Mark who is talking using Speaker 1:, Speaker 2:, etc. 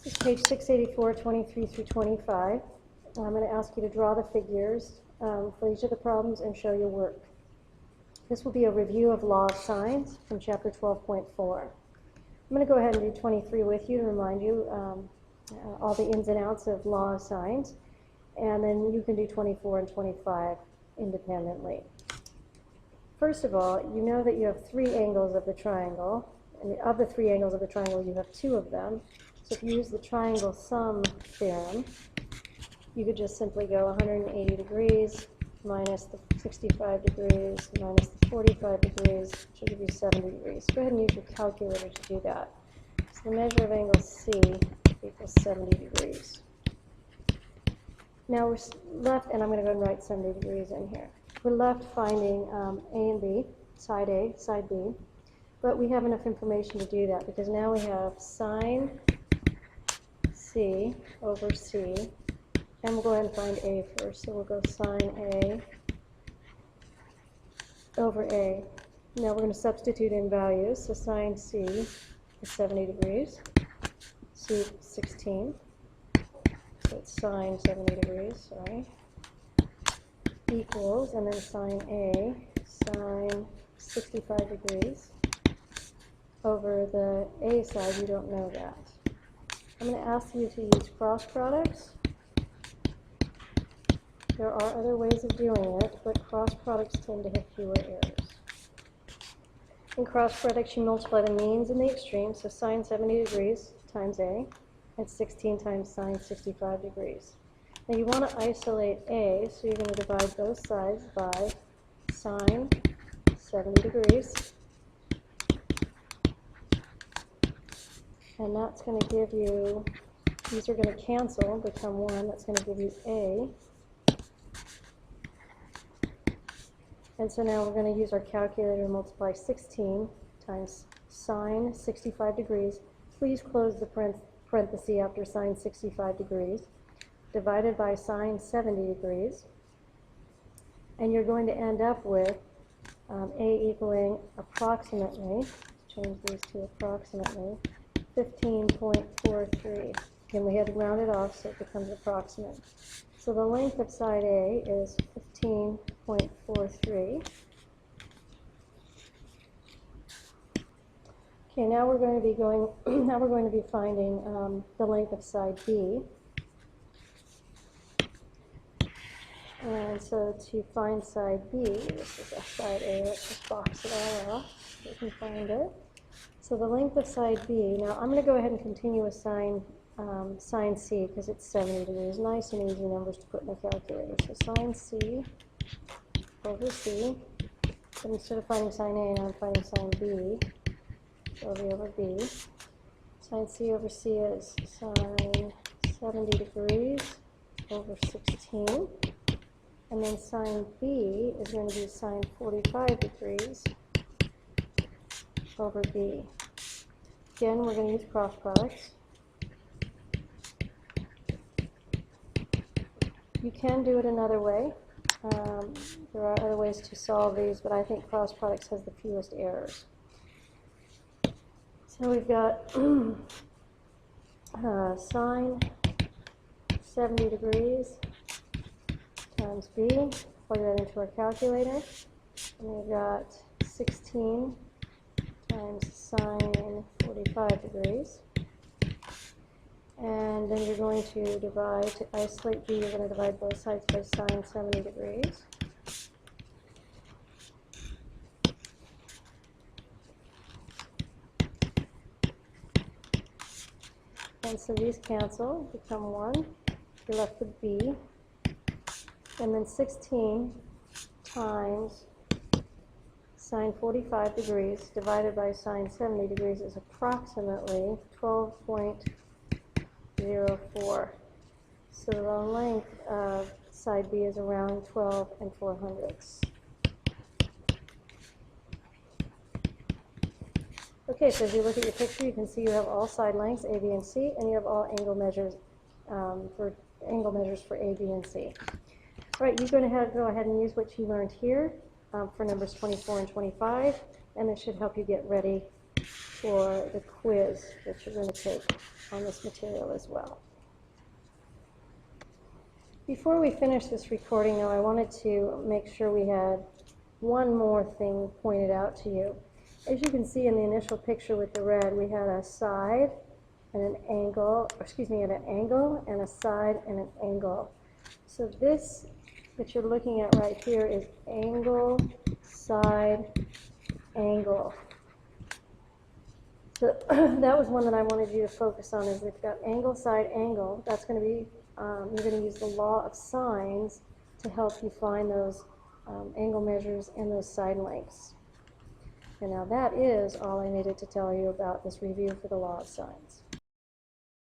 Speaker 1: This is page 684, 23 through 25. I'm going to ask you to draw the figures for each of the problems and show your work. This will be a review of law of sines from chapter 12.4. I'm going to go ahead and do 23 with you to remind you all the ins and outs of law of sines, and then you can do 24 and 25 independently. First of all, you know that you have three angles of the triangle, and of the three angles of the triangle, you have two of them. So if you use the triangle sum theorem, you could just simply go 180 degrees minus the 65 degrees minus the 45 degrees, which will give you 70 degrees. Go ahead and use your calculator to do that. So the measure of angle C equals 70 degrees. Now we're left, and I'm going to go and write 70 degrees in here. We're left finding A and B, side A, side B, but we have enough information to do that because now we have sine C over C, and we'll go ahead and find A first. So we'll go sine A over A. Now we're going to substitute in values. So sine C is 70 degrees, C 16, so it's sine 70 degrees, sorry, equals, and then sine A, sine 65 degrees, over the A side, you don't know that. I'm going to ask you to use cross products. There are other ways of doing it, but cross products tend to have fewer errors. In cross products, you multiply the means and the extremes, so sine 70 degrees times A, and 16 times sine 65 degrees. Now you want to isolate A, so you're going to divide both sides by sine 70 degrees. And that's going to give you, these are going to cancel, become 1. That's going to give you A. And so now we're going to use our calculator to multiply 16 times sine 65 degrees. Please close the parenthesis after sine 65 degrees, divided by sine 70 degrees. And you're going to end up with A equaling approximately, change these to approximately, 15.43. Again, we had to round it off so it becomes approximate. So the length of side A is 15.43. Okay, now we're going to be finding the length of side B. And so to find side B, this is side A, let's just box it all off so we can find it. So the length of side B, now I'm going to go ahead and continue with sine C because it's 70 degrees. Nice and easy numbers to put in the calculator. So sine C over C. So instead of finding sine A, now I'm finding sine B. So V over B. Sine C over C is sine 70 degrees over 16. And then sine B is going to be sine 45 degrees over B. Again, we're going to use cross products. You can do it another way. There are other ways to solve these, but I think cross products has the fewest errors. So we've got sine 70 degrees times B. Plug that into our calculator. And we've got 16 times sine 45 degrees. And then you're going to divide, to isolate B, you're going to divide both sides by sine 70 degrees. And so these cancel, become 1. You're left with B. And then 16 times sine 45 degrees divided by sine 70 degrees is approximately 12.04. So the length of side B is around 12 400ths. Okay, so as you look at your picture, you can see you have all side lengths, A, B, and C, and you have all angle measures for A, B, and C. All right, you're going to go ahead and use what you learned here for numbers 24 and 25, and it should help you get ready for the quiz that you're going to take on this material as well. Before we finish this recording, though, I wanted to make sure we had one more thing pointed out to you. As you can see in the initial picture with the red, we had a side and an angle, an angle and a side and an angle. So this that you're looking at right here is angle, side, angle. So that was one that I wanted you to focus on, is we've got angle, side, angle. That's going to be, you're going to use the law of sines to help you find those angle measures and those side lengths. And now that is all I needed to tell you about this review for the law of sines.